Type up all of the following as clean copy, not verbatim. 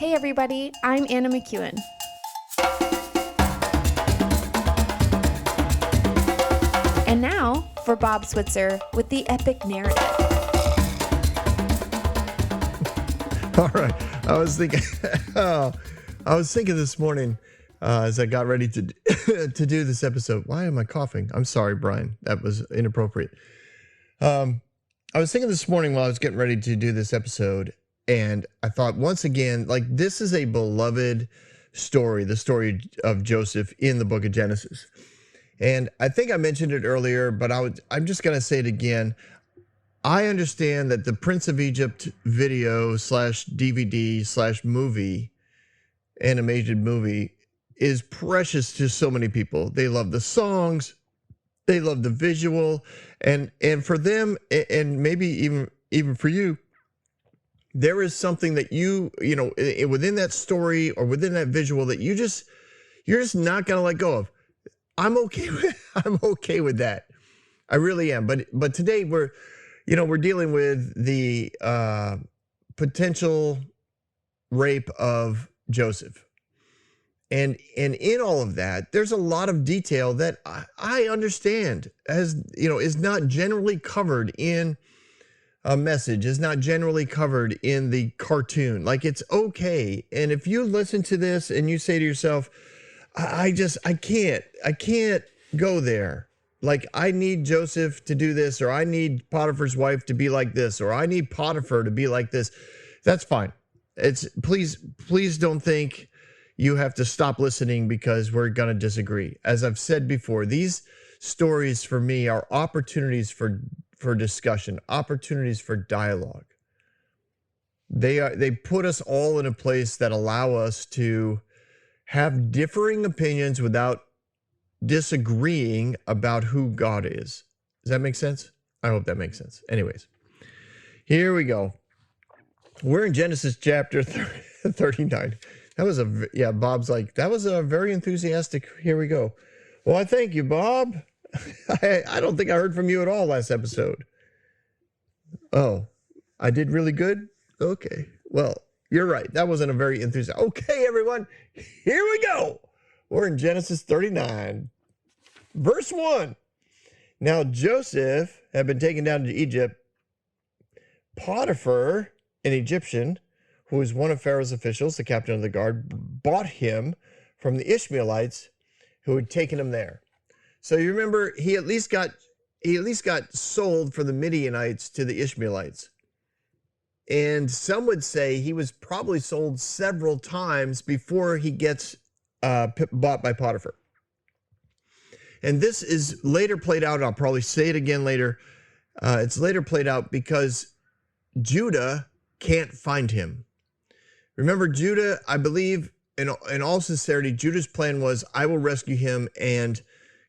Hey everybody, I'm Anna McEwen. And now for Bob Switzer with the epic narrative. All right, I was thinking this morning as I got ready to to do this episode. Why am I coughing? I'm sorry, Brian. That was inappropriate. I was thinking this morning while I was getting ready to do this episode, and I thought once again, like, this is a beloved story, the story of Joseph in the book of Genesis. And I think I mentioned it earlier, but I'm just going to say it again. I understand that the Prince of Egypt video / DVD / movie, animated movie, is precious to so many people. They love the songs, they love the visual, and for them, and maybe even for you, there is something that you know within that story or within that visual that you're just not gonna let go of. I'm okay with that. I really am. But today we're dealing with the potential rape of Joseph. And in all of that, there's a lot of detail that I understand is not generally covered in a message, is not generally covered in the cartoon. Like, it's okay. And if you listen to this and you say to yourself, I can't go there. Like, I need Joseph to do this, or I need Potiphar's wife to be like this, or I need Potiphar to be like this. That's fine. Please don't think you have to stop listening because we're going to disagree. As I've said before, these stories for me are opportunities for discussion, opportunities for dialogue. They put us all in a place that allow us to have differing opinions without disagreeing about who God is. Does that make sense? I hope that makes sense. Anyways, here we go. We're in Genesis chapter 39. Bob's like, that was a very enthusiastic, here we go. Well, I thank you, Bob. I don't think I heard from you at all last episode. Oh, I did really good? Okay, well, you're right. That wasn't a very enthusiastic. Okay, everyone, here we go. We're in Genesis 39, verse 1. Now Joseph had been taken down to Egypt. Potiphar, an Egyptian, who was one of Pharaoh's officials, the captain of the guard, bought him from the Ishmaelites who had taken him there. So you remember, he at least got sold from the Midianites to the Ishmaelites. And some would say he was probably sold several times before he gets bought by Potiphar. And this is later played out. I'll probably say it again later. It's later played out because Judah can't find him. Remember, Judah, I believe, in all sincerity, Judah's plan was, I will rescue him and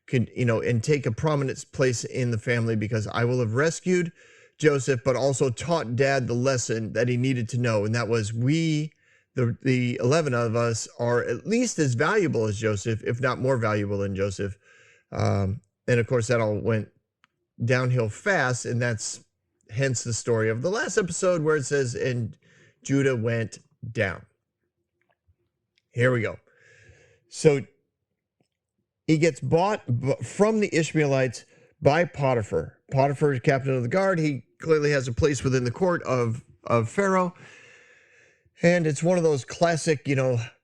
take a prominent place in the family because I will have rescued Joseph, but also taught Dad the lesson that he needed to know. And that was, the 11 of us are at least as valuable as Joseph, if not more valuable than Joseph. And of course, that all went downhill fast. And that's hence the story of the last episode where it says, and Judah went down. Here we go. So he gets bought from the Ishmaelites by Potiphar. Potiphar is captain of the guard. He clearly has a place within the court of Pharaoh. And it's one of those classic,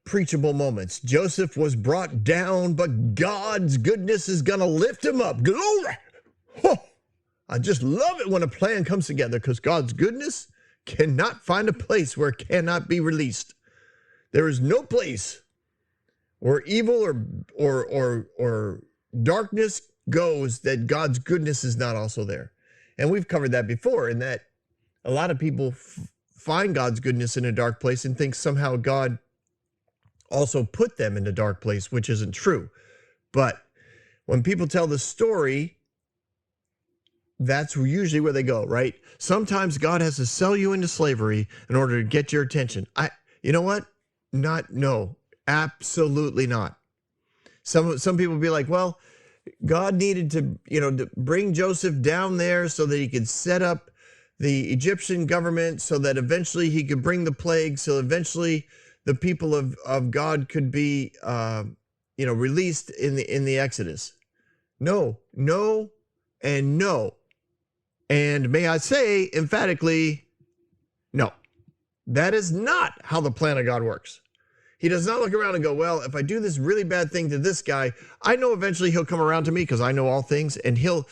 preachable moments. Joseph was brought down, but God's goodness is going to lift him up. Glory! Oh, I just love it when a plan comes together because God's goodness cannot find a place where it cannot be released. There is no place where evil or darkness goes that God's goodness is not also there. And we've covered that before, in that a lot of people find God's goodness in a dark place and think somehow God also put them in a dark place, which isn't true. But when people tell the story, that's usually where they go, right? Sometimes God has to sell you into slavery in order to get your attention. You know what? No, absolutely not. Some people will be like, well, God needed to bring Joseph down there so that he could set up the Egyptian government, so that eventually he could bring the plague, so eventually the people of God could be, released in the Exodus. No, no, and no. And may I say emphatically, no. That is not how the plan of God works. He does not look around and go, well, if I do this really bad thing to this guy, I know eventually he'll come around to me because I know all things, and he'll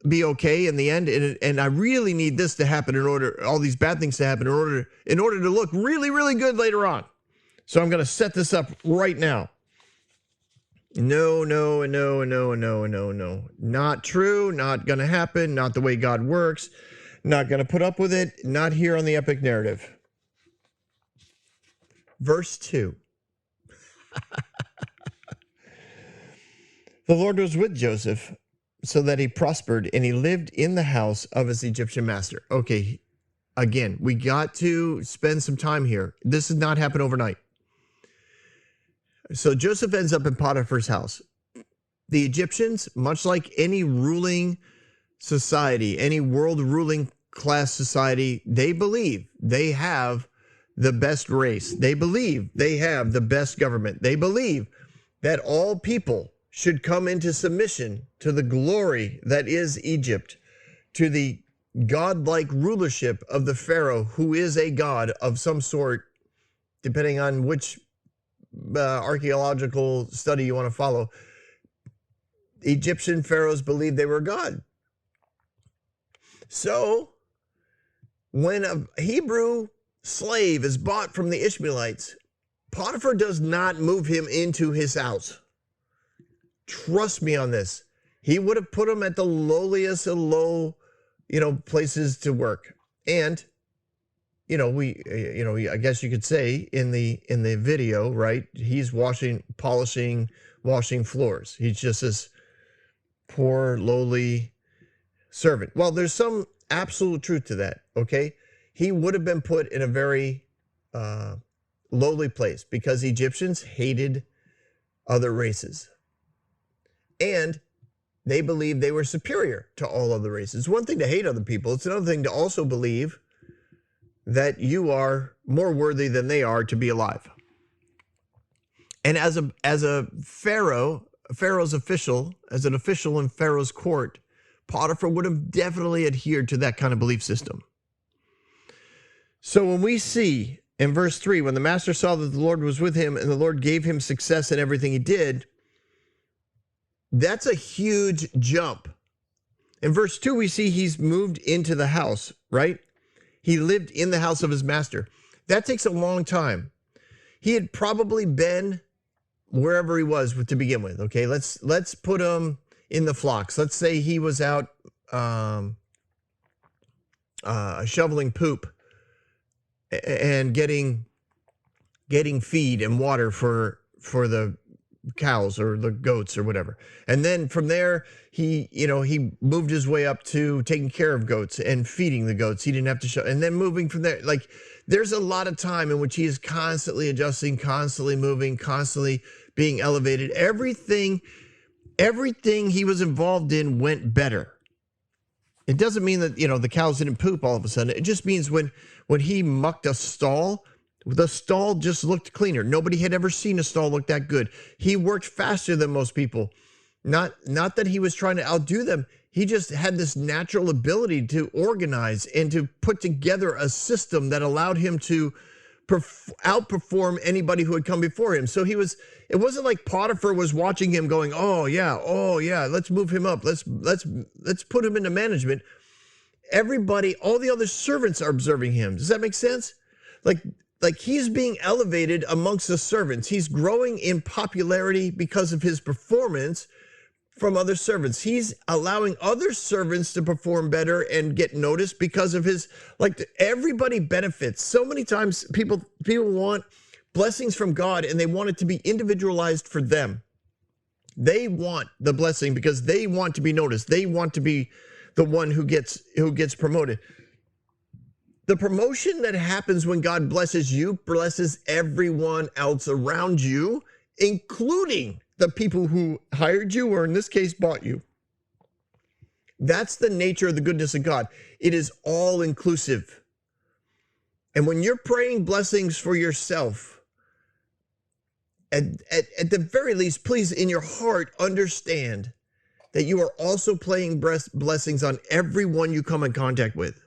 be okay in the end. And I really need this to happen all these bad things to happen in order to look really, really good later on. So I'm going to set this up right now. No. Not true. Not going to happen. Not the way God works. Not going to put up with it. Not here on the epic narrative. Verse 2. The Lord was with Joseph so that he prospered, and he lived in the house of his Egyptian master. Okay, again, we got to spend some time here. This does not happen overnight. So Joseph ends up in Potiphar's house. The Egyptians, much like any ruling society, any world ruling class society, they believe they have the best race. They believe they have the best government. They believe that all people should come into submission to the glory that is Egypt, to the godlike rulership of the Pharaoh, who is a god of some sort, depending on which archaeological study you want to follow. Egyptian pharaohs believed they were God. So when a Hebrew slave is bought from the Ishmaelites, Potiphar does not move him into his house. Trust me on this. He would have put him at the lowliest of low, places to work. And, I guess you could say in the video, right? He's polishing floors. He's just this poor, lowly servant. Well, there's some absolute truth to that, okay? He would have been put in a very lowly place because Egyptians hated other races. And they believed they were superior to all other races. It's one thing to hate other people. It's another thing to also believe that you are more worthy than they are to be alive. And as a Pharaoh's official, as an official in Pharaoh's court, Potiphar would have definitely adhered to that kind of belief system. So when we see in verse 3, when the master saw that the Lord was with him and the Lord gave him success in everything he did, that's a huge jump. In verse 2, we see he's moved into the house, right? He lived in the house of his master. That takes a long time. He had probably been wherever he was to begin with, okay? Let's put him in the flocks. Let's say he was out shoveling poop and getting feed and water for the cows or the goats or whatever. And then from there, he moved his way up to taking care of goats and feeding the goats. He didn't have to and then moving from there, like there's a lot of time in which he is constantly adjusting, constantly moving, constantly being elevated. Everything he was involved in went better. It doesn't mean that, the cows didn't poop all of a sudden. It just means when he mucked a stall, the stall just looked cleaner. Nobody had ever seen a stall look that good. He worked faster than most people. Not that he was trying to outdo them. He just had this natural ability to organize and to put together a system that allowed him to outperform anybody who had come before him. So it wasn't like Potiphar was watching him going, oh yeah, let's move him up. Let's put him into management. Everybody, all the other servants are observing him. Does that make sense? Like he's being elevated amongst the servants. He's growing in popularity because of his performance from other servants. He's allowing other servants to perform better and get noticed because of his, everybody benefits. So many times people want blessings from God and they want it to be individualized for them. They want the blessing because they want to be noticed. They want to be the one who gets promoted. The promotion that happens when God blesses you blesses everyone else around you, including the people who hired you, or in this case, bought you. That's the nature of the goodness of God. It is all inclusive. And when you're praying blessings for yourself, at the very least, please, in your heart, understand that you are also playing blessings on everyone you come in contact with.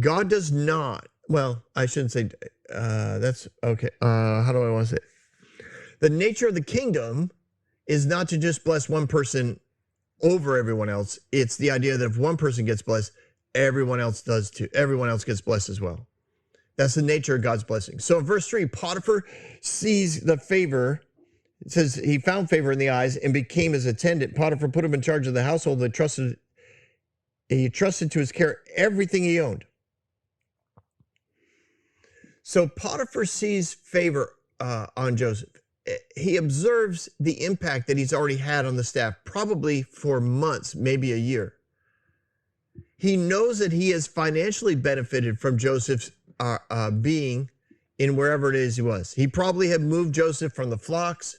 God does not, well, I shouldn't say, that's, okay, how do I want to say it? The nature of the kingdom is not to just bless one person over everyone else. It's the idea that if one person gets blessed, everyone else does too. Everyone else gets blessed as well. That's the nature of God's blessing. So in verse 3, Potiphar sees the favor. It says he found favor in the eyes and became his attendant. Potiphar put him in charge of the household and he trusted to his care everything he owned. So Potiphar sees favor on Joseph. He observes the impact that he's already had on the staff, probably for months, maybe a year. He knows that he has financially benefited from Joseph's being in wherever it is he was. He probably had moved Joseph from the flocks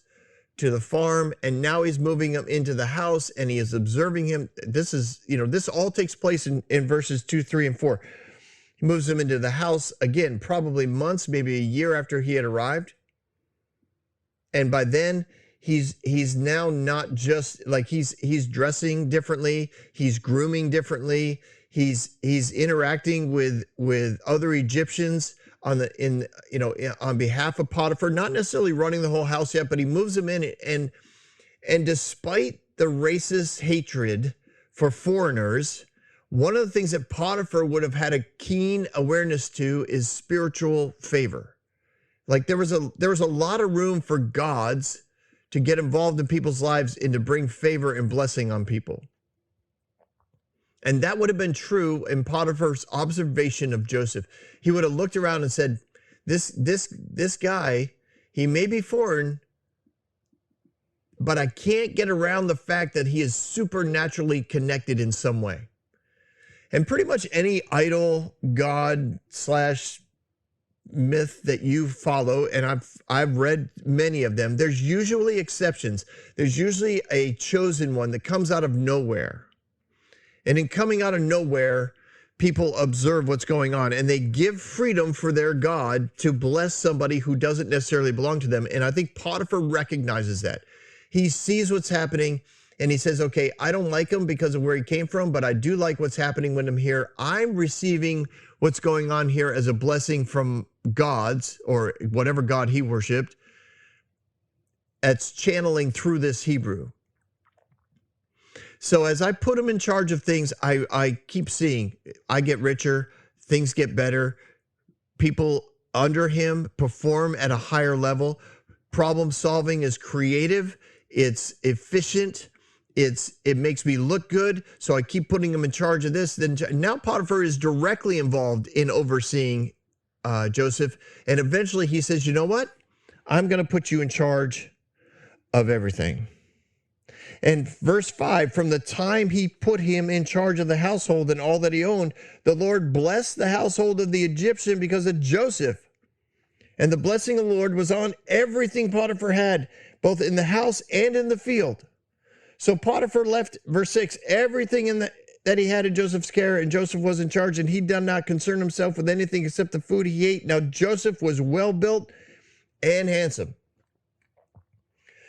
to the farm, and now he's moving him into the house, and he is observing him. This is, this all takes place in verses 2, 3, and 4. He moves him into the house, again, probably months, maybe a year after he had arrived. And by then, he's now not just like he's dressing differently, he's grooming differently, he's interacting with other Egyptians on behalf of Potiphar, not necessarily running the whole house yet, but he moves him in, and despite the racist hatred for foreigners, one of the things that Potiphar would have had a keen awareness to is spiritual favor. Like there was a lot of room for gods to get involved in people's lives and to bring favor and blessing on people. And that would have been true in Potiphar's observation of Joseph. He would have looked around and said, this guy, he may be foreign, but I can't get around the fact that he is supernaturally connected in some way. And pretty much any idol, god / myth that you follow, and I've read many of them, there's usually exceptions. There's usually a chosen one that comes out of nowhere. And in coming out of nowhere, people observe what's going on, and they give freedom for their God to bless somebody who doesn't necessarily belong to them. And I think Potiphar recognizes that. He sees what's happening, and he says, okay, I don't like him because of where he came from, but I do like what's happening when I'm here. I'm receiving what's going on here as a blessing from gods, or whatever God he worshiped, that's channeling through this Hebrew. So as I put him in charge of things, I keep seeing, I get richer, things get better, people under him perform at a higher level, problem solving is creative, it's efficient, it makes me look good, so I keep putting him in charge of this. Then now Potiphar is directly involved in overseeing Joseph, and eventually he says, you know what? I'm going to put you in charge of everything. And verse 5, from the time he put him in charge of the household and all that he owned, the Lord blessed the household of the Egyptian because of Joseph. And the blessing of the Lord was on everything Potiphar had, both in the house and in the field. So Potiphar left, verse 6, everything that he had in Joseph's care, and Joseph was in charge, and he did not concern himself with anything except the food he ate. Now Joseph was well built and handsome.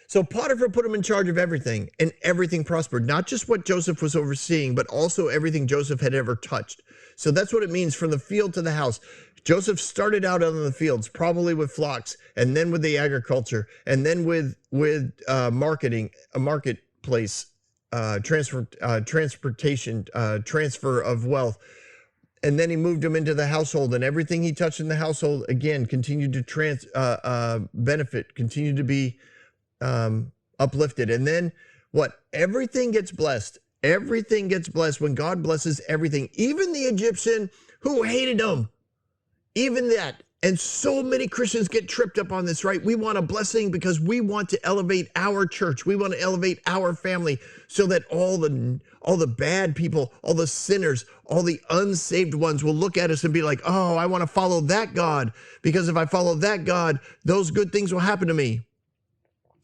So Potiphar put him in charge of everything, and everything prospered. Not just what Joseph was overseeing, but also everything Joseph had ever touched. So that's what it means, from the field to the house. Joseph started out on the fields, probably with flocks, and then with the agriculture, and then with marketing, a marketplace, transportation, transfer of wealth. And then he moved him into the household, and everything he touched in the household, again, continued to benefit, continued to be uplifted. And then what? Everything gets blessed. Everything gets blessed when God blesses everything. Even the Egyptian who hated him. Even that. And so many Christians get tripped up on this, right? We want a blessing because we want to elevate our church. We want to elevate our family so that all the bad people, all the sinners, all the unsaved ones will look at us and be like, oh, I want to follow that God, because if I follow that God, those good things will happen to me.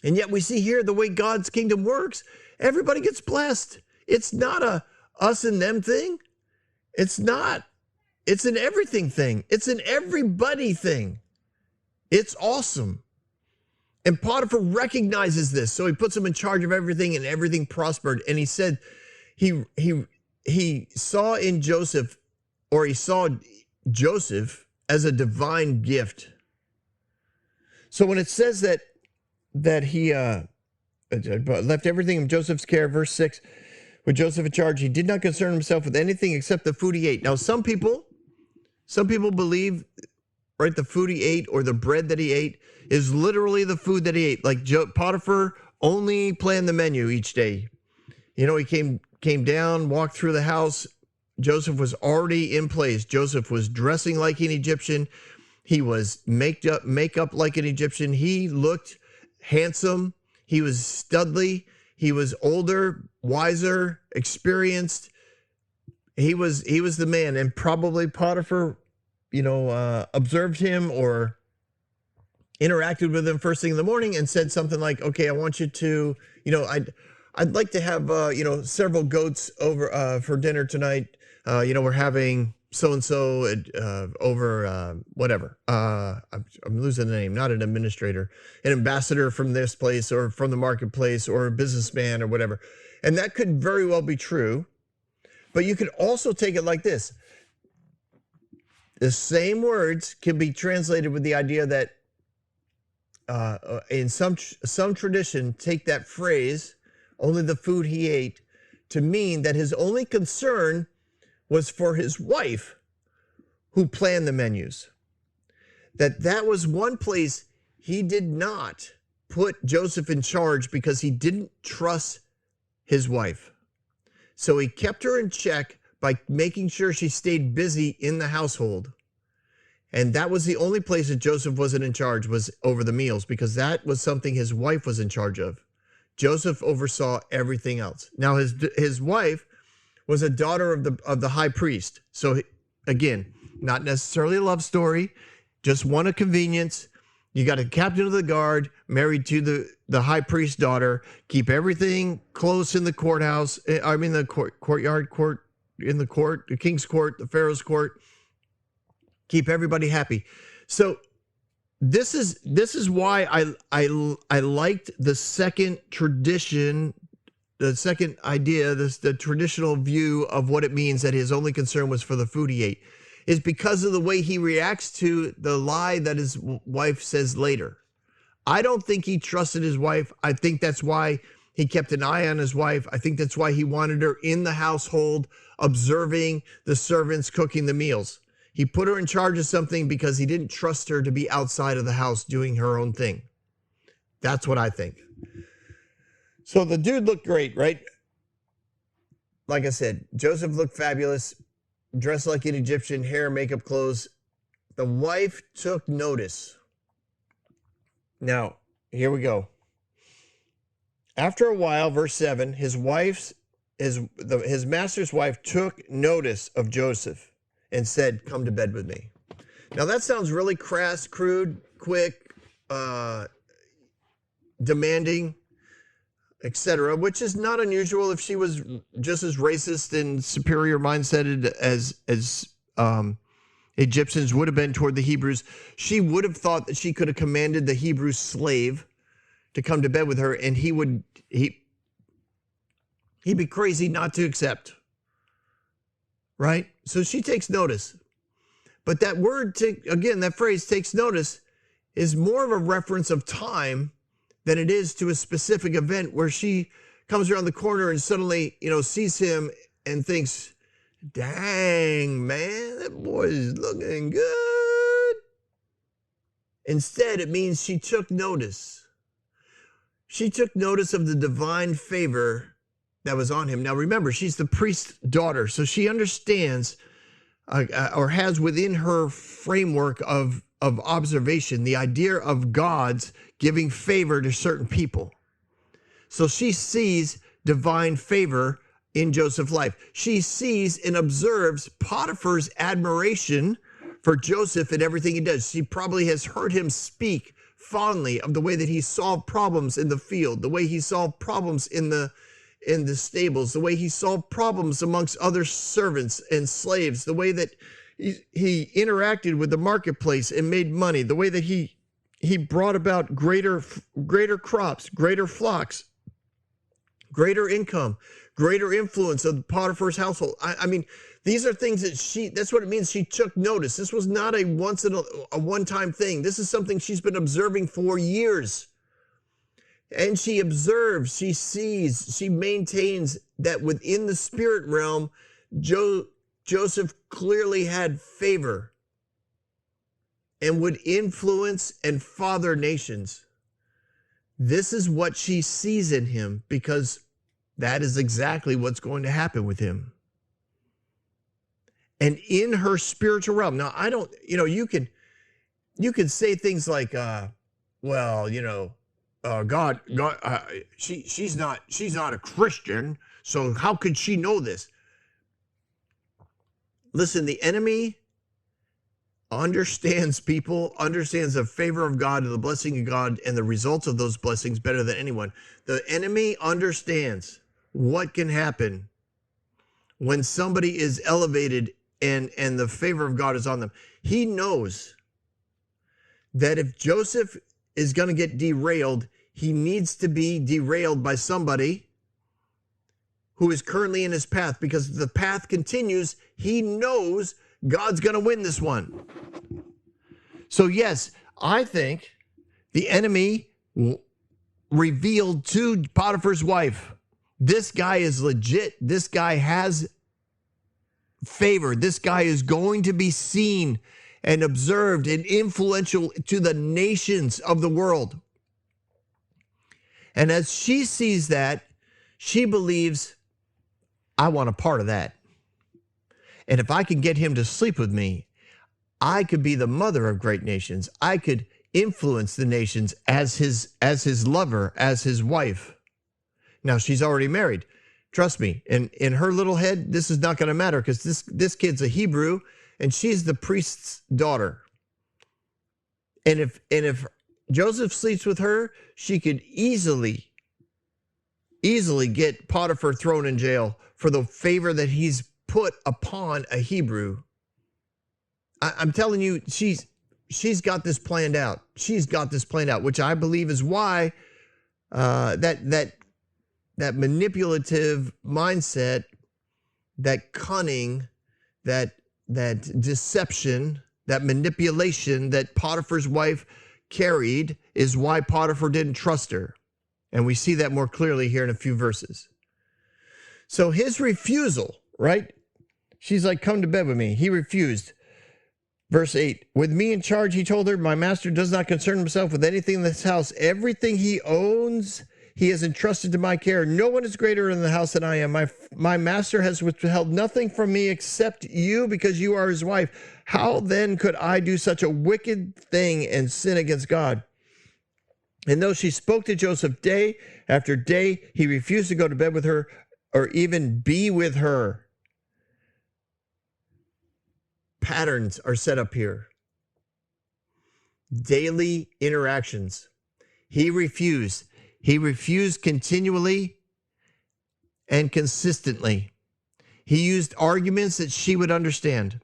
And yet we see here the way God's kingdom works. Everybody gets blessed. It's not a us and them thing. It's not. It's an everything thing. It's an everybody thing. It's awesome. And Potiphar recognizes this. So he puts him in charge of everything, and everything prospered. And he said he saw in Joseph, or he saw Joseph as a divine gift. So when it says that he left everything in Joseph's care, verse 6, with Joseph in charge, he did not concern himself with anything except the food he ate. Now, some people believe, right, the food he ate or the bread that he ate is literally the food that he ate. Like Potiphar only planned the menu each day. You know, he came down, walked through the house. Joseph was already in place. Joseph was dressing like an Egyptian. He was makeup like an Egyptian. He looked handsome. He was studly. He was older, wiser, experienced. He was the man. And probably Potiphar, observed him or interacted with him first thing in the morning and said something like, okay, I want you to, I'd like to have, several goats over for dinner tonight. We're having so-and-so over, whatever. I'm losing the name, not an administrator, an ambassador from this place or from the marketplace or a businessman or whatever. And that could very well be true, but you could also take it like this. The same words can be translated with the idea that in some tradition, take that phrase, only the food he ate, to mean that his only concern was for his wife who planned the menus. That was one place he did not put Joseph in charge because he didn't trust his wife. So he kept her in check by making sure she stayed busy in the household. And that was the only place that Joseph wasn't in charge, was over the meals, because that was something his wife was in charge of. Joseph oversaw everything else. Now his wife was a daughter of the high priest. So again, not necessarily a love story, just one of convenience. You got a captain of the guard married to the high priest's daughter, keep everything close in the courthouse. I mean, the courtyard, the king's court, the Pharaoh's court, keep everybody happy. So this is why I liked the second tradition, the second idea, the traditional view of what it means that his only concern was for the food he ate, is because of the way he reacts to the lie that his wife says later. I don't think he trusted his wife. I think that's why he kept an eye on his wife. I think that's why he wanted her in the household, observing the servants cooking the meals. He put her in charge of something because he didn't trust her to be outside of the house doing her own thing. That's what I think. So the dude looked great, right? Like I said, Joseph looked fabulous, dressed like an Egyptian, hair, makeup, clothes. The wife took notice. Now, here we go. After a while, verse 7, his master's wife took notice of Joseph and said, come to bed with me. Now that sounds really crass, crude, quick, demanding, etc., which is not unusual if she was just as racist and superior mindseted as Egyptians would have been toward the Hebrews. She would have thought that she could have commanded the Hebrew slave to come to bed with her, and he'd be crazy not to accept. Right? So she takes notice. But that word, that phrase, takes notice, is more of a reference of time than it is to a specific event where she comes around the corner and suddenly, sees him and thinks, dang, man, that boy is looking good. Instead, it means she took notice. She took notice of the divine favor that was on him. Now remember, she's the priest's daughter, so she understands or has within her framework of observation the idea of God's giving favor to certain people. So she sees divine favor in Joseph's life. She sees and observes Potiphar's admiration for Joseph and everything he does. She probably has heard him speak fondly of the way that he solved problems in the field, the way he solved problems in the stables, the way he solved problems amongst other servants and slaves, the way that he interacted with the marketplace and made money, the way that he he brought about greater crops, greater flocks, greater income, greater influence of Potiphar's household. I mean, these are things that that's what it means. She took notice. This was not a one-time thing. This is something she's been observing for years. And she observes, she sees, she maintains that within the spirit realm, Joseph clearly had favor and would influence and father nations. This is what she sees in him, because that is exactly what's going to happen with him. And in her spiritual realm, now I don't, you can say things like, God, she's not a Christian, so how could she know this? Listen, the enemy understands people, understands the favor of God and the blessing of God and the results of those blessings better than anyone. The enemy understands what can happen when somebody is elevated and the favor of God is on them. He knows that if Joseph is going to get derailed, he needs to be derailed by somebody who is currently in his path, because if the path continues, he knows God's going to win this one. So yes, I think the enemy revealed to Potiphar's wife, this guy is legit. This guy has favor. This guy is going to be seen and observed and influential to the nations of the world. And as she sees that, she believes, I want a part of that. And if I can get him to sleep with me, I could be the mother of great nations. I could influence the nations as his lover, as his wife. Now, she's already married. Trust me, in her little head, this is not going to matter, because this kid's a Hebrew and she's the priest's daughter. And if Joseph sleeps with her, she could easily get Potiphar thrown in jail for the favor that he's put upon a Hebrew. I'm telling you, she's got this planned out. She's got this planned out, which I believe is why that manipulative mindset, that cunning, that deception, that manipulation that Potiphar's wife carried is why Potiphar didn't trust her. And we see that more clearly here in a few verses. So his refusal, right? She's like, come to bed with me. He refused. Verse 8, with me in charge, he told her, my master does not concern himself with anything in this house. Everything he owns, he has entrusted to my care. No one is greater in the house than I am. My master has withheld nothing from me except you, because you are his wife. How then could I do such a wicked thing and sin against God? And though she spoke to Joseph day after day, he refused to go to bed with her or even be with her. Patterns are set up here. Daily interactions. He refused. He refused continually and consistently. He used arguments that she would understand.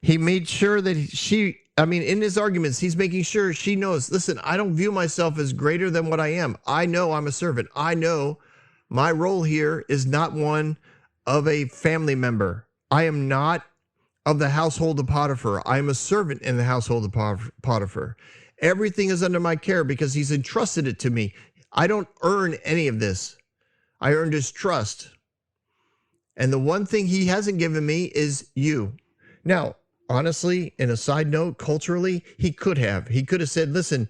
He made sure that in his arguments, he's making sure she knows, listen, I don't view myself as greater than what I am. I know I'm a servant. I know my role here is not one of a family member. I am not of the household of Potiphar. I am a servant in the household of Potiphar. Everything is under my care because he's entrusted it to me. I don't earn any of this. I earned his trust. And the one thing he hasn't given me is you. Now, honestly, in a side note, culturally, he could have. He could have said, listen,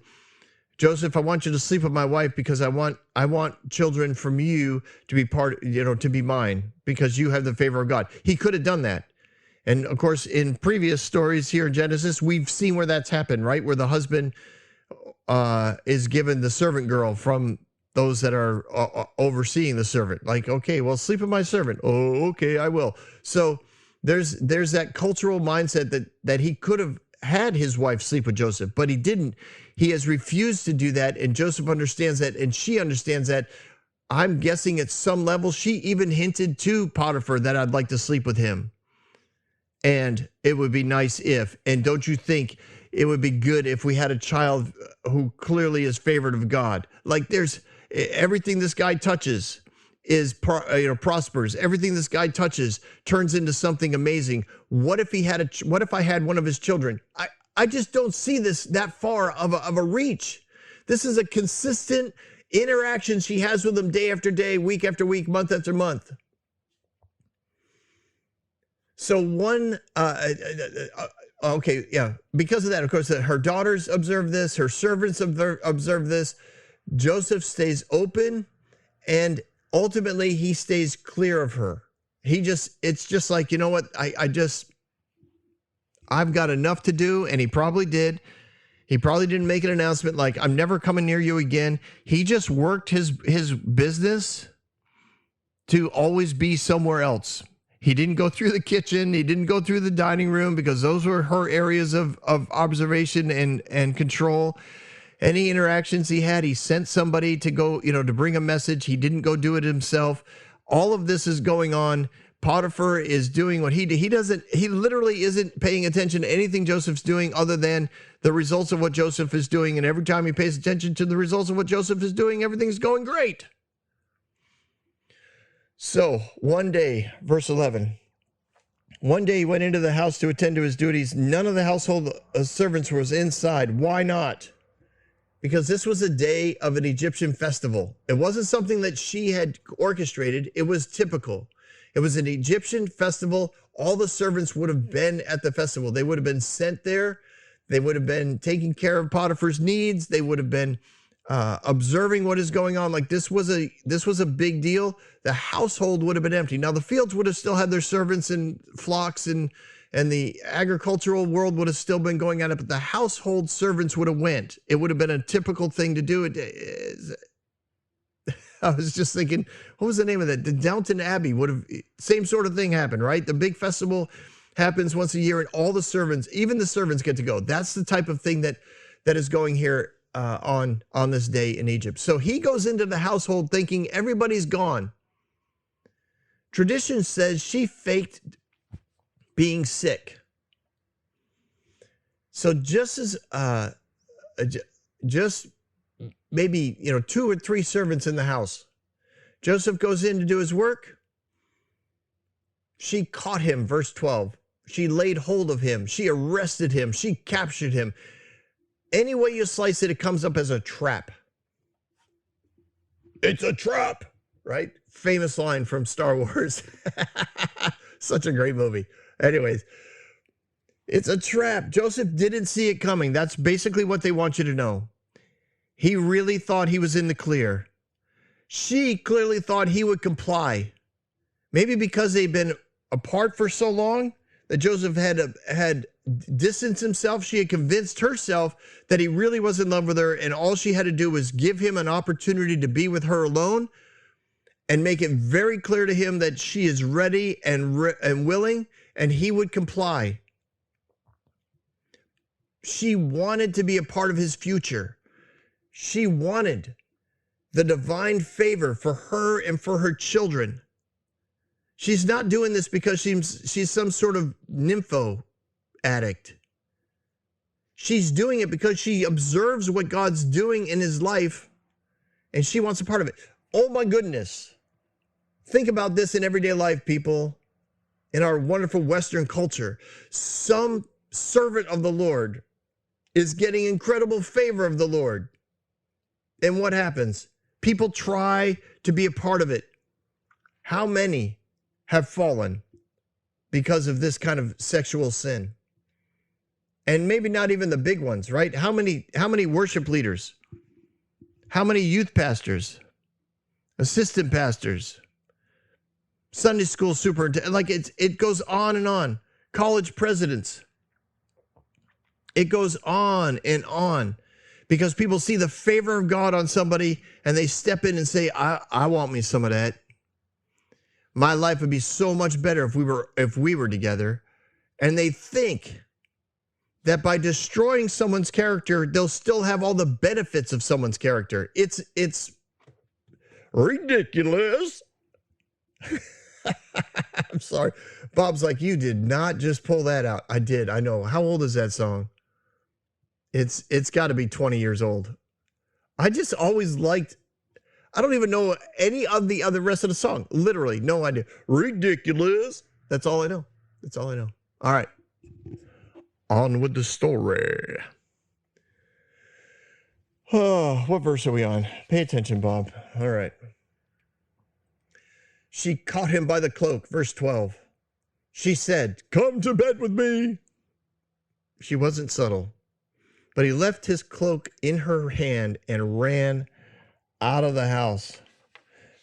Joseph, I want you to sleep with my wife because I want children from you to be to be mine, because you have the favor of God. He could have done that. And of course, in previous stories here in Genesis, we've seen where that's happened, right? Where the husband is given the servant girl from those that are overseeing the servant. Like, okay, well, sleep with my servant. Oh, okay, I will. So there's that cultural mindset that he could have had his wife sleep with Joseph, but he didn't. He has refused to do that, and Joseph understands that, and she understands that. I'm guessing at some level, she even hinted to Potiphar that I'd like to sleep with him. And it would be nice if, and don't you think it would be good if we had a child who clearly is favored of God. Like there's everything this guy touches is prospers. Everything this guy touches turns into something amazing. What if I had one of his children? I just don't see this that far of a reach. This is a consistent interaction she has with him day after day, week after week, month after month. So because of that, of course, her daughters observe this, her servants observe this. Joseph stays open, and ultimately he stays clear of her. It's just like, you know what, I've got enough to do, and he probably did. He probably didn't make an announcement like, I'm never coming near you again. He just worked his business to always be somewhere else. He didn't go through the kitchen. He didn't go through the dining room because those were her areas of observation and control. Any interactions he had, he sent somebody to go, to bring a message. He didn't go do it himself. All of this is going on. Potiphar is doing what he literally isn't paying attention to anything Joseph's doing other than the results of what Joseph is doing. And every time he pays attention to the results of what Joseph is doing, everything's going great. So one day, verse 11, one day he went into the house to attend to his duties. None of the household servants was inside. Why not? Because this was a day of an Egyptian festival. It wasn't something that she had orchestrated. It was typical. It was an Egyptian festival. All the servants would have been at the festival. They would have been sent there. They would have been taking care of Potiphar's needs. They would have been observing what is going on. Like this was a big deal. The household would have been empty. Now the fields would have still had their servants and flocks, and the agricultural world would have still been going at it, but the household servants would have went. It would have been a typical thing to do. I was just thinking, what was the name of that? The Downton Abbey would have, same sort of thing happened, right? The big festival happens once a year and all the servants, even the servants get to go. That's the type of thing that is going here on this day in Egypt. So he goes into the household thinking everybody's gone. Tradition says she faked being sick. So just maybe, 2 or 3 servants in the house. Joseph goes in to do his work. She caught him, verse 12. She laid hold of him. She arrested him. She captured him. Any way you slice it, it comes up as a trap. It's a trap, right? Famous line from Star Wars. Such a great movie. Anyways, it's a trap. Joseph didn't see it coming. That's basically what they want you to know. He really thought he was in the clear. She clearly thought he would comply. Maybe because they've been apart for so long that Joseph had distanced himself. She had convinced herself that he really was in love with her, and all she had to do was give him an opportunity to be with her alone and make it very clear to him that she is ready and willing, and he would comply. She wanted to be a part of his future. She wanted the divine favor for her and for her children. She's not doing this because she's some sort of nympho addict. She's doing it because she observes what God's doing in his life, and she wants a part of it. Oh my goodness. Think about this in everyday life, people. In our wonderful Western culture, some servant of the Lord is getting incredible favor of the Lord. And what happens? People try to be a part of it. How many have fallen because of this kind of sexual sin? And maybe not even the big ones, right? How many worship leaders? How many youth pastors? Assistant pastors? Sunday school superintendent? Like it goes on and on. College presidents. It goes on and on. Because people see the favor of God on somebody and they step in and say, I want me some of that. My life would be so much better if we were together. And they think that by destroying someone's character, they'll still have all the benefits of someone's character. It's ridiculous. I'm sorry. Bob's like, you did not just pull that out. I did. I know. How old is that song? It's got to be 20 years old. I just always liked, I don't even know any of the other rest of the song. Literally, no idea. Ridiculous. That's all I know. That's all I know. All right. On with the story. Oh, what verse are we on? Pay attention, Bob. All right. She caught him by the cloak, verse 12. She said, "Come to bed with me." She wasn't subtle, but he left his cloak in her hand and ran out of the house.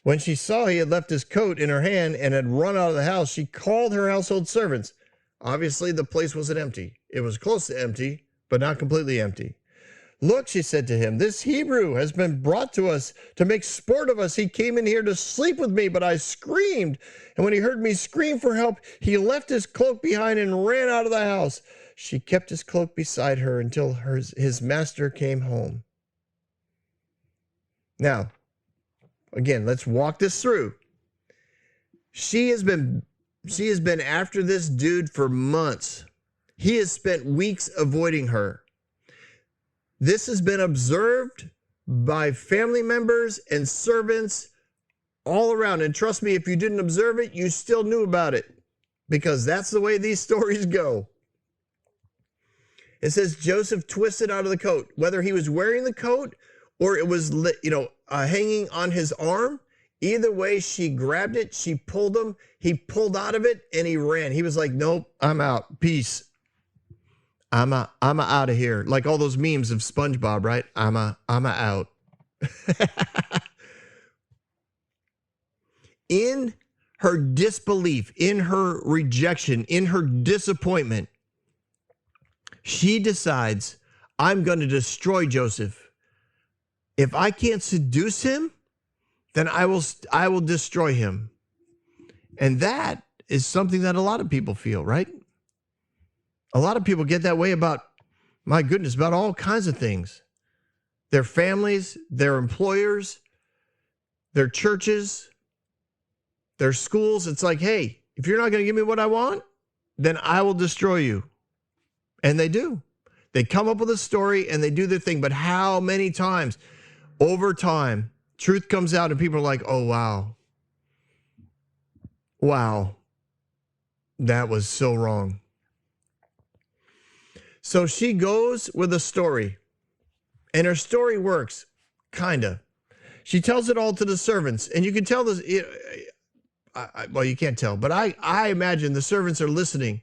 When she saw he had left his coat in her hand and had run out of the house, she called her household servants. Obviously, the place wasn't empty. It was close to empty, but not completely empty. "Look," she said to him, "this Hebrew has been brought to us to make sport of us. He came in here to sleep with me, but I screamed. And when he heard me scream for help, he left his cloak behind and ran out of the house." She kept his cloak beside her until his master came home. Now, again, let's walk this through. She has been after this dude for months. He has spent weeks avoiding her. This has been observed by family members and servants all around. And trust me, if you didn't observe it, you still knew about it, because that's the way these stories go. It says Joseph twisted out of the coat, whether he was wearing the coat or it was, hanging on his arm. Either way, she grabbed it, she pulled him, he pulled out of it, and he ran. He was like, "Nope, I'm out. Peace. I'm out of here." Like all those memes of SpongeBob, right? I'm out. In her disbelief, in her rejection, in her disappointment, she decides, "I'm going to destroy Joseph. If I can't seduce him, then I will destroy him." And that is something that a lot of people feel, right? A lot of people get that way about, my goodness, about all kinds of things. Their families, their employers, their churches, their schools. It's like, hey, if you're not going to give me what I want, then I will destroy you. And they do. They come up with a story and they do their thing. But how many times over time, truth comes out and people are like, "Oh, wow. Wow. That was so wrong." So she goes with a story, and her story works, kind of. She tells it all to the servants, and you can tell this, well, you can't tell, but I imagine the servants are listening.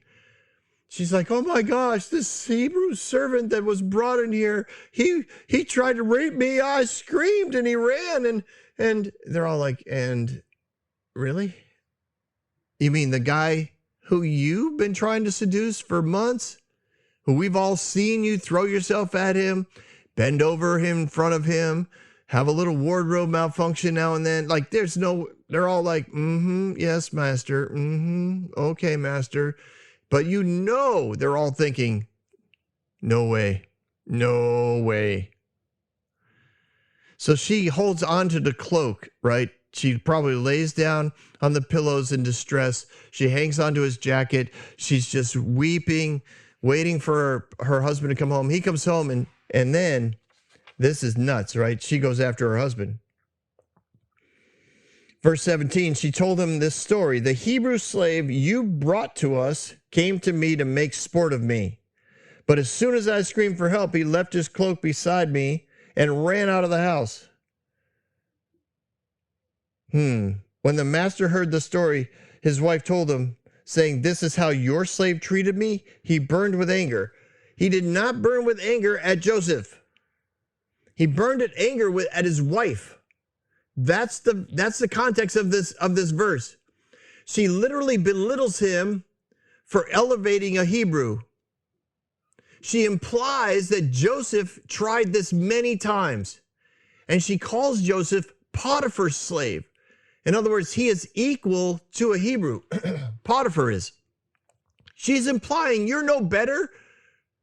She's like, "Oh my gosh, this Hebrew servant that was brought in here, he tried to rape me. I screamed and he ran." And they're all like, "And really? You mean the guy who you've been trying to seduce for months? Who we've all seen you throw yourself at him, bend over him in front of him, have a little wardrobe malfunction now and then." Like they're all like, "Yes, master. Okay, master." But they're all thinking, "No way, no way." So she holds onto the cloak, right? She probably lays down on the pillows in distress. She hangs onto his jacket. She's just weeping, waiting for her husband to come home. He comes home and then, this is nuts, right? She goes after her husband. Verse 17, she told him this story. "The Hebrew slave you brought to us came to me to make sport of me. But as soon as I screamed for help, he left his cloak beside me and ran out of the house." When the master heard the story, his wife told him, saying, "This is how your slave treated me." He burned with anger. He did not burn with anger at Joseph. He burned at anger at his wife. That's the context of this verse. She literally belittles him for elevating a Hebrew. She implies that Joseph tried this many times, and she calls Joseph Potiphar's slave. In other words, he is equal to a Hebrew. Potiphar is. She's implying you're no better.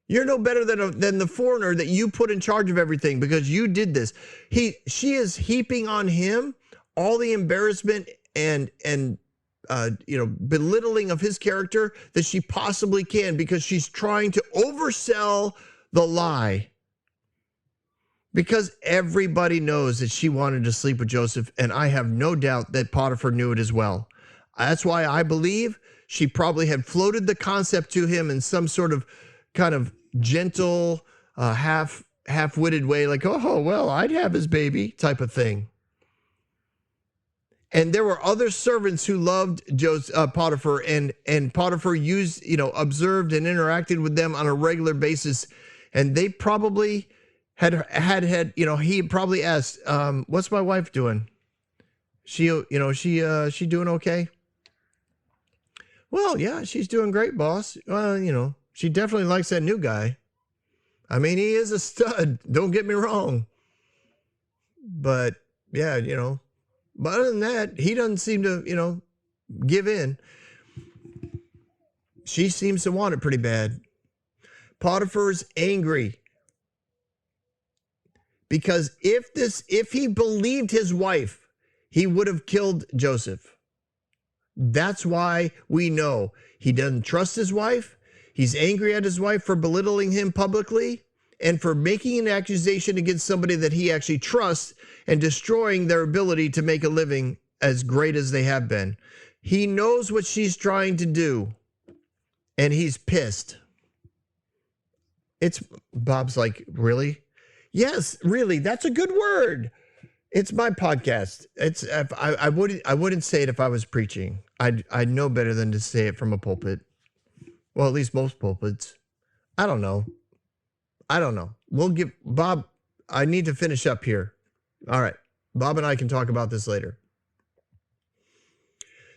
You're no better than the foreigner that you put in charge of everything because you did this. She is heaping on him all the embarrassment and belittling of his character that she possibly can, because she's trying to oversell the lie Because everybody knows that she wanted to sleep with Joseph, and I have no doubt that Potiphar knew it as well. That's why I believe she probably had floated the concept to him in some sort of kind of gentle, half-witted way, like, oh, well, I'd have his baby type of thing. And there were other servants who loved Potiphar, and Potiphar observed and interacted with them on a regular basis. And they probably had, he probably asked, what's my wife doing? She doing okay? Well, yeah, she's doing great, boss. Well, she definitely likes that new guy. I mean, he is a stud. Don't get me wrong. But yeah, but other than that, he doesn't seem to, give in. She seems to want it pretty bad. Potiphar's angry because if he believed his wife, he would have killed Joseph. That's why we know he doesn't trust his wife. He's angry at his wife for belittling him publicly and for making an accusation against somebody that he actually trusts and destroying their ability to make a living as great as they have been. He knows what she's trying to do, and he's pissed. Bob's like, really? Yes, really. That's a good word. It's my podcast. I wouldn't say it if I was preaching. I'd know better than to say it from a pulpit. Well, at least most pulpits. I don't know. We'll give Bob. I need to finish up here. All right. Bob and I can talk about this later.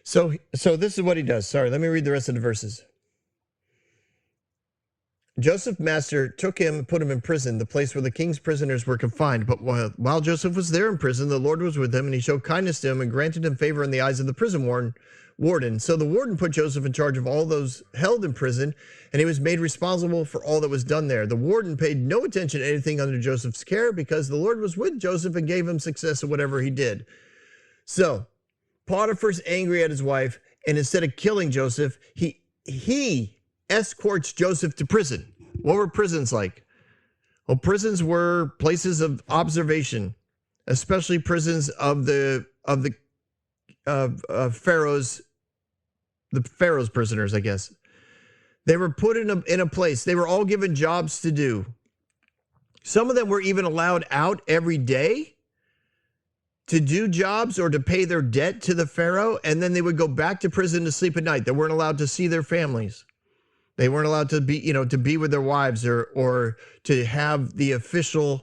So this is what he does. Sorry, let me read the rest of the verses. Joseph's master took him and put him in prison, the place where the king's prisoners were confined. But while Joseph was there in prison, the Lord was with him, and he showed kindness to him and granted him favor in the eyes of the prison warden. So the warden put Joseph in charge of all those held in prison, and he was made responsible for all that was done there. The warden paid no attention to anything under Joseph's care because the Lord was with Joseph and gave him success in whatever he did. So Potiphar's angry at his wife, and instead of killing Joseph, he escorts Joseph to prison. What were prisons like? Well, prisons were places of observation, especially prisons of the Pharaoh's prisoners, I guess. They were put in a place. They were all given jobs to do. Some of them were even allowed out every day to do jobs or to pay their debt to the Pharaoh, and then they would go back to prison to sleep at night. They weren't allowed to see their families. They weren't allowed to be with their wives or to have the official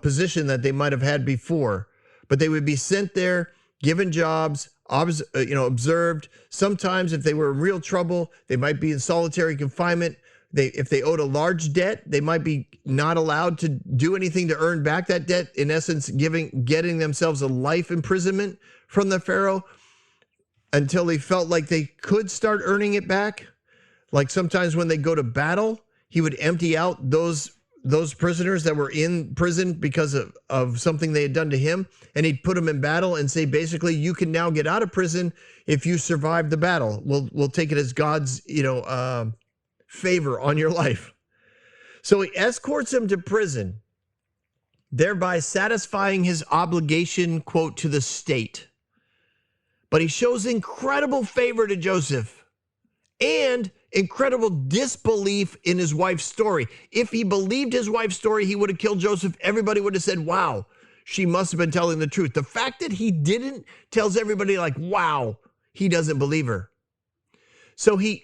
position that they might have had before. But they would be sent there, given jobs, observed. Sometimes if they were in real trouble, they might be in solitary confinement. If they owed a large debt, they might be not allowed to do anything to earn back that debt. In essence, getting themselves a life imprisonment from the Pharaoh until they felt like they could start earning it back. Like sometimes when they go to battle, he would empty out those prisoners that were in prison because of something they had done to him, and he'd put them in battle and say, basically, you can now get out of prison if you survive the battle. We'll take it as God's favor on your life. So he escorts him to prison, thereby satisfying his obligation, quote, to the state. But he shows incredible favor to Joseph and incredible disbelief in his wife's story. If he believed his wife's story, he would have killed Joseph. Everybody would have said, wow, she must have been telling the truth. The fact that he didn't tells everybody like, wow, he doesn't believe her. So he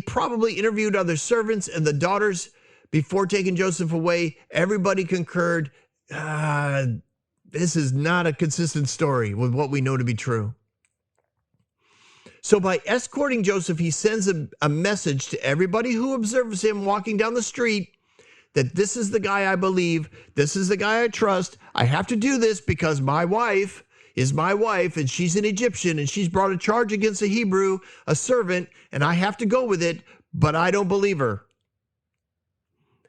probably interviewed other servants and the daughters before taking Joseph away. Everybody concurred, this is not a consistent story with what we know to be true. So by escorting Joseph, he sends a message to everybody who observes him walking down the street that this is the guy I believe, this is the guy I trust. I have to do this because my wife is my wife and she's an Egyptian and she's brought a charge against a Hebrew, a servant, and I have to go with it, but I don't believe her.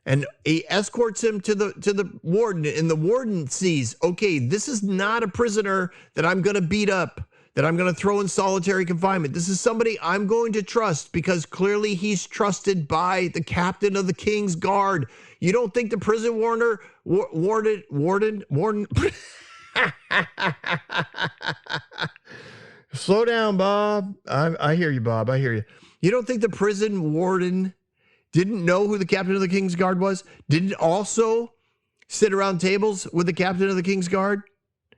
And he escorts him to the warden, and the warden sees, okay, this is not a prisoner that I'm going to beat up. that I'm going to throw in solitary confinement. This is somebody I'm going to trust because clearly he's trusted by the captain of the king's guard. You don't think the prison warden, slow down, Bob. I hear you, Bob. I hear you. You don't think the prison warden didn't know who the captain of the king's guard was? Didn't also sit around tables with the captain of the king's guard?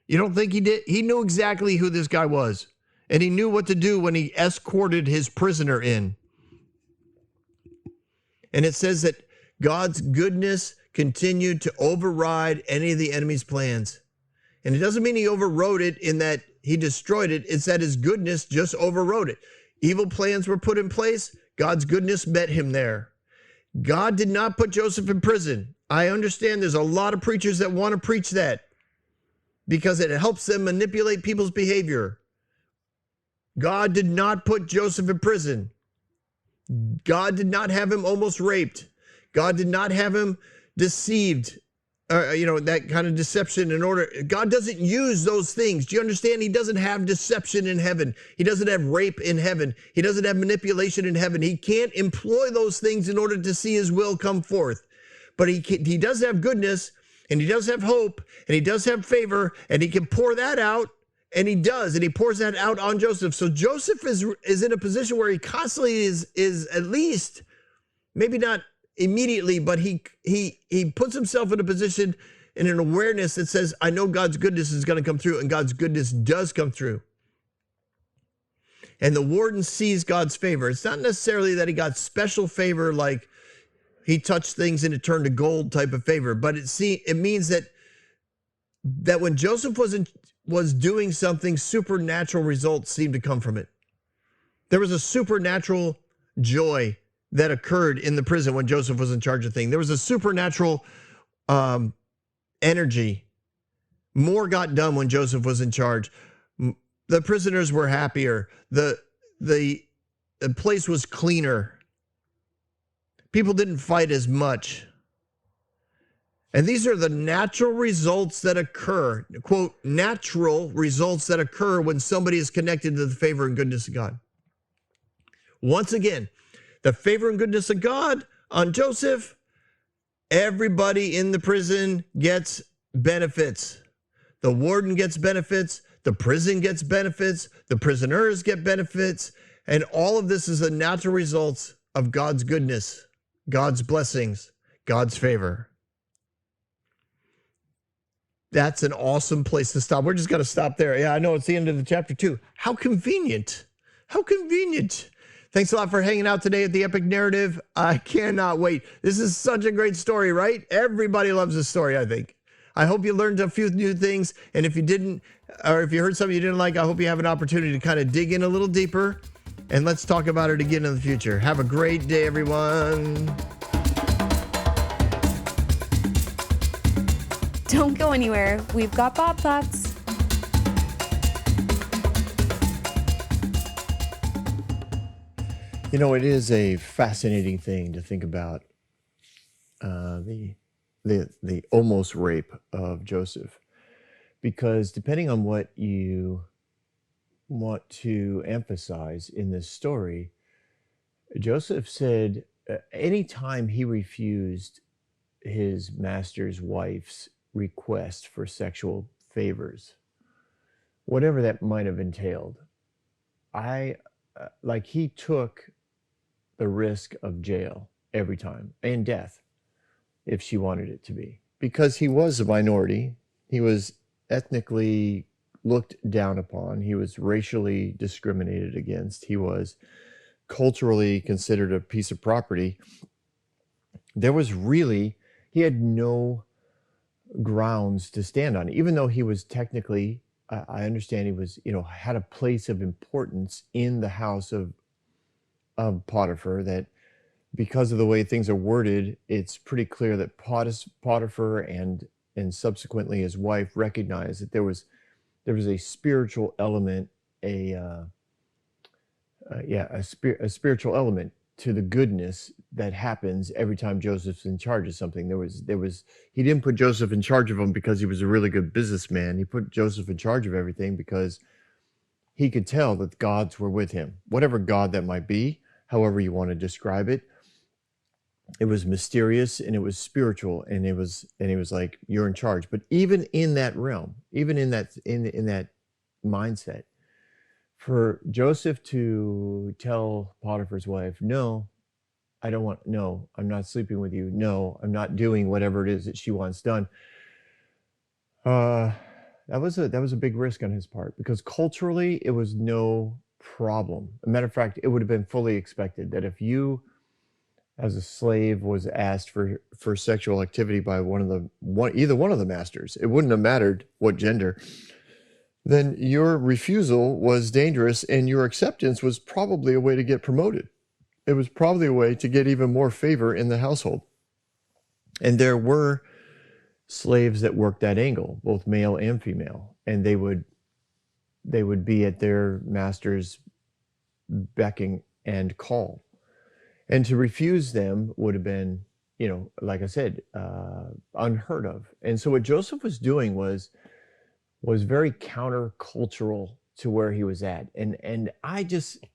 You don't think he did? He knew exactly who this guy was. And he knew what to do when he escorted his prisoner in. And it says that God's goodness continued to override any of the enemy's plans. And it doesn't mean he overrode it in that he destroyed it. It's that his goodness just overrode it. Evil plans were put in place. God's goodness met him there. God did not put Joseph in prison. I understand there's a lot of preachers that want to preach that because it helps them manipulate people's behavior. God did not put Joseph in prison. God did not have him almost raped. God did not have him deceived. That kind of deception in order. God doesn't use those things. Do you understand? He doesn't have deception in heaven. He doesn't have rape in heaven. He doesn't have manipulation in heaven. He can't employ those things in order to see his will come forth. But he does have goodness, and he does have hope, and he does have favor, and he can pour that out, and he does, and he pours that out on Joseph. So Joseph is in a position where he constantly is at least, maybe not immediately, but he puts himself in a position in an awareness that says, I know God's goodness is going to come through, and God's goodness does come through. And the warden sees God's favor. It's not necessarily that he got special favor, like he touched things and it turned to gold type of favor, but it means that when Joseph was doing something, supernatural results seemed to come from it. There was a supernatural joy that occurred in the prison when Joseph was in charge of things. There was a supernatural energy. More got done when Joseph was in charge. The prisoners were happier. The place was cleaner. People didn't fight as much. And these are the natural results that occur, quote, natural results that occur when somebody is connected to the favor and goodness of God. Once again, the favor and goodness of God on Joseph, everybody in the prison gets benefits. The warden gets benefits. The prison gets benefits. The prisoners get benefits. And all of this is the natural results of God's goodness, God's blessings, God's favor. That's an awesome place to stop. We're just going to stop there. Yeah, I know it's the end of the chapter 2. How convenient. How convenient. Thanks a lot for hanging out today at the Epic Narrative. I cannot wait. This is such a great story, right? Everybody loves this story, I think. I hope you learned a few new things. And if you didn't, or if you heard something you didn't like, I hope you have an opportunity to kind of dig in a little deeper. And let's talk about it again in the future. Have a great day, everyone. Don't go anywhere. We've got Bob Thoughts. You know, it is a fascinating thing to think about the almost rape of Joseph, because depending on what you want to emphasize in this story, Joseph said anytime he refused his master's wife's request for sexual favors, whatever that might have entailed, he took the risk of jail every time and death if she wanted it to be, because he was a minority. He was ethnically looked down upon. He was racially discriminated against. He was culturally considered a piece of property. He had no grounds to stand on, even though he was technically, I understand he was, had a place of importance in the house of Potiphar, that because of the way things are worded, it's pretty clear that Potiphar and subsequently his wife recognized that there was a spiritual element, a spiritual element to the goodness that happens every time Joseph's in charge of something. He didn't put Joseph in charge of them because he was a really good businessman. He put Joseph in charge of everything because he could tell that the gods were with him, whatever God that might be, however you want to describe it. It was mysterious and it was spiritual, and it was like, you're in charge. But even in that realm, even in that mindset, for Joseph to tell Potiphar's wife, no, I don't want, no, I'm not sleeping with you. No, I'm not doing whatever it is that she wants done. That was a big risk on his part, because culturally it was no problem. As a matter of fact, it would have been fully expected that if you, as a slave, was asked for sexual activity by either one of the masters, it wouldn't have mattered what gender, then your refusal was dangerous, and your acceptance was probably a way to get promoted. It was probably a way to get even more favor in the household. And there were slaves that worked that angle, both male and female, and they would be at their master's becking and call. And to refuse them would have been, like I said, unheard of. And so what Joseph was doing was very countercultural to where he was at. And I just,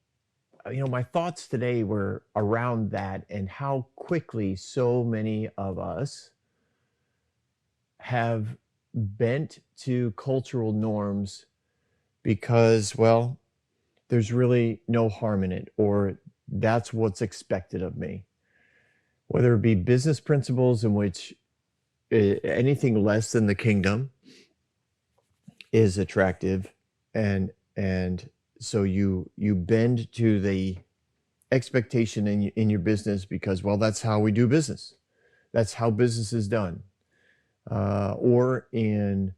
my thoughts today were around that, and how quickly so many of us have bent to cultural norms because, well, there's really no harm in it, or that's what's expected of me. Whether it be business principles in which anything less than the kingdom is attractive, and so you bend to the expectation in your business because, well, that's how we do business. That's how business is done. Or in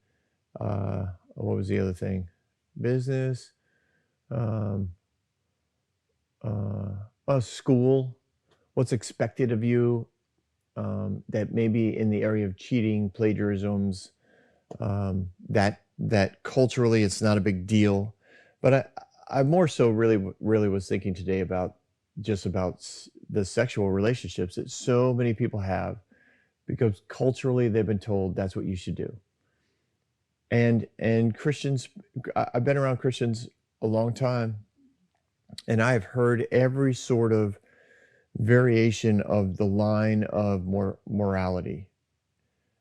what was the other thing? Business, school, what's expected of you, that maybe in the area of cheating, plagiarisms, that culturally it's not a big deal. But I more so really was thinking today about the sexual relationships that so many people have, because culturally they've been told that's what you should do. And Christians, I've been around Christians a long time, and I've heard every sort of variation of the line of morality.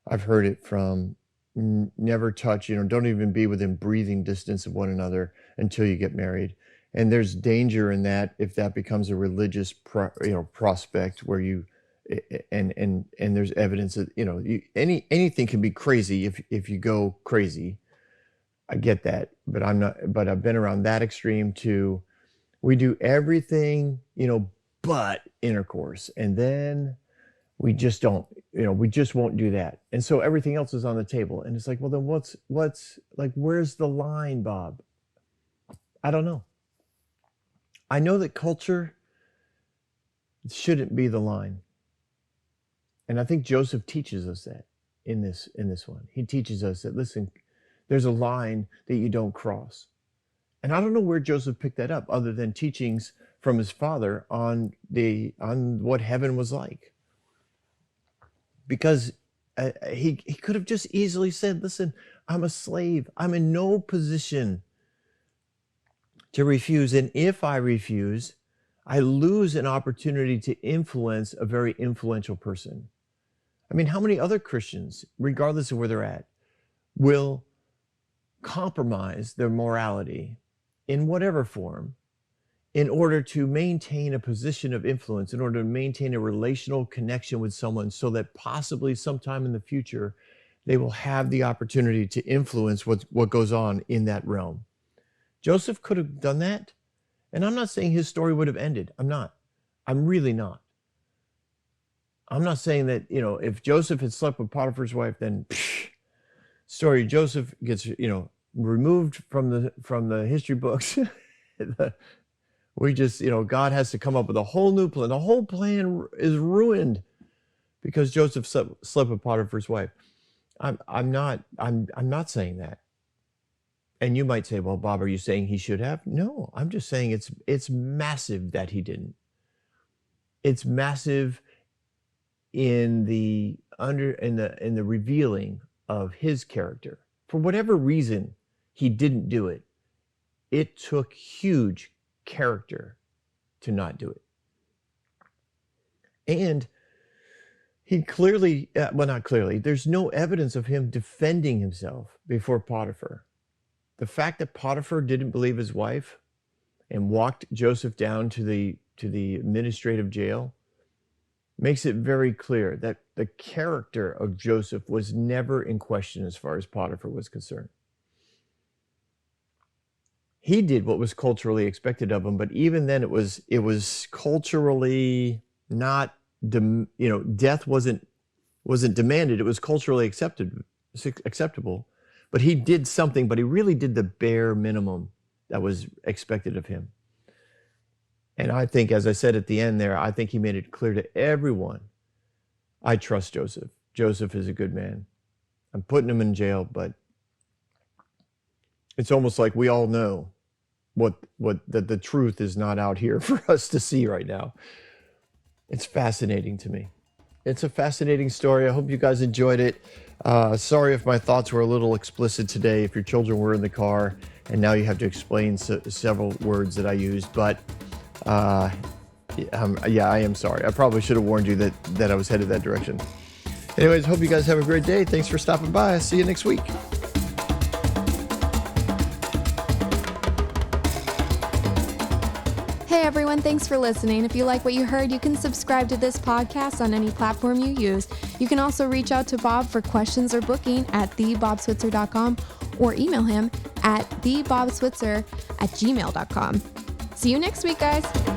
I've heard it from never touch, don't even be within breathing distance of one another until you get married. And there's danger in that if that becomes a religious prospect where you, and there's evidence that, anything can be crazy if you go crazy. I get that, but I've been around that extreme too. We do everything, but intercourse. And then we just don't, we just won't do that. And so everything else is on the table. And it's like, well, then what's like, where's the line, Bob? I don't know. I know that culture shouldn't be the line. And I think Joseph teaches us that in this one. He teaches us that, listen, there's a line that you don't cross. And I don't know where Joseph picked that up, other than teachings from his father on what heaven was like. Because he could have just easily said, listen, I'm a slave. I'm in no position to refuse. And if I refuse, I lose an opportunity to influence a very influential person. I mean, how many other Christians, regardless of where they're at, will compromise their morality in whatever form in order to maintain a position of influence, in order to maintain a relational connection with someone, so that possibly sometime in the future, they will have the opportunity to influence what goes on in that realm? Joseph could have done that. And I'm not saying his story would have ended. I'm not. I'm really not. I'm not saying that, if Joseph had slept with Potiphar's wife, then story of Joseph gets, removed from the history books. We just, God has to come up with a whole new plan. The whole plan is ruined because Joseph slept with Potiphar's wife. I'm not saying that. And you might say, well, Bob, are you saying he should have? No, I'm just saying it's massive that he didn't. It's massive in the revealing of his character. For whatever reason, he didn't do it. It took huge character to not do it. And he clearly, well, not clearly, there's no evidence of him defending himself before Potiphar. The fact that Potiphar didn't believe his wife and walked Joseph down to the administrative jail makes it very clear that the character of Joseph was never in question as far as Potiphar was concerned. He did what was culturally expected of him, but even then it was culturally not, death wasn't demanded. It was culturally acceptable, but he did something, but he really did the bare minimum that was expected of him. And I think, as I said at the end there, I think he made it clear to everyone, I trust Joseph. Joseph is a good man. I'm putting him in jail, but it's almost like we all know that the truth is not out here for us to see right now. It's fascinating to me. It's a fascinating story. I hope you guys enjoyed it. Sorry if my thoughts were a little explicit today, if your children were in the car and now you have to explain several words that I used, but I am sorry. I probably should have warned you that I was headed that direction. Anyways, hope you guys have a great day. Thanks for stopping by. See you next week. Hey everyone, thanks for listening. If you like what you heard, you can subscribe to this podcast on any platform you use. You can also reach out to Bob for questions or booking at thebobswitzer.com or email him at thebobswitzer@gmail.com. See you next week, guys.